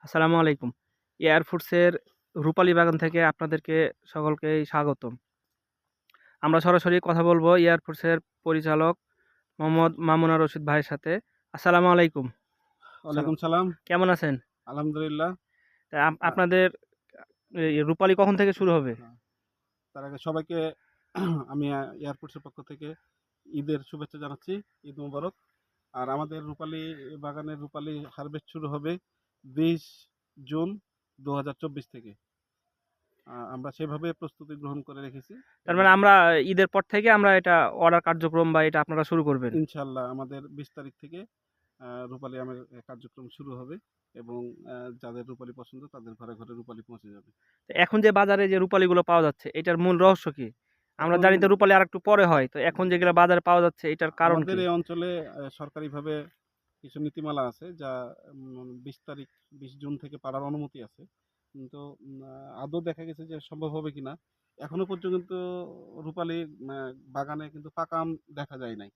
আসসালামু আলাইকুম। এয়ার ফুডসের রূপালী বাগান থেকে আপনাদেরকে সকলকেই স্বাগতম। আমরা সরাসরি কথা বলবো এয়ার ফুডসের পরিচালক মোহাম্মদ মামুনুর রশিদ ভাইয়ের সাথে। আসসালামু আলাইকুম। ওয়ালাইকুম সালাম। কেমন আছেন? আলহামদুলিল্লাহ। তা আ আপনাদের রূপালী কখন থেকে শুরু হবে? হ্যাঁ, তার আগে সবাইকে আমি এয়ারফোর্সের পক্ষ থেকে ঈদের শুভেচ্ছা জানাচ্ছি। ঈদ মোবারক। আর আমাদের রূপালী বাগানের রূপালী হারভেস্ট শুরু হবে ২০ জুন ২০২৪ থেকে। আমরা সেভাবে প্রস্তুতি গ্রহণ করে রেখেছি তার এবং মানে আমরা ঈদের পর থেকে আমরা এটা অর্ডার কার্যক্রম বা এটা আপনারা শুরু করবেন। ইনশাআল্লাহ আমাদের ২০ তারিখ থেকে রূপালী আমের কার্যক্রম শুরু হবে এবং যাদের রূপালী পছন্দ তাদের ঘরে, ঘরে রূপালী পৌঁছে যাবে। তো এখন যে বাজারে যে রূপালীগুলো পাওয়া যাচ্ছে এটার মূল রহস্য কি? আমরা এখন জানি তো রূপালী আরেকটু পরে হয়। তো এখন যেগুলা বাজারে পাওয়া যাচ্ছে এটার কারণ আমাদের কি? এই অঞ্চলে সরকারিভাবে কিছু নীতিমালা আছে যা ২০ তারিখ ২০ জুন থেকে পাড়ার অনুমতি আছে। কিন্তু আদৌ দেখা গেছে যে সম্ভব হবে কিনা। এখনো পর্যন্ত রূপালী বাগানে কিন্তু পাকা আম দেখা যায় নাই।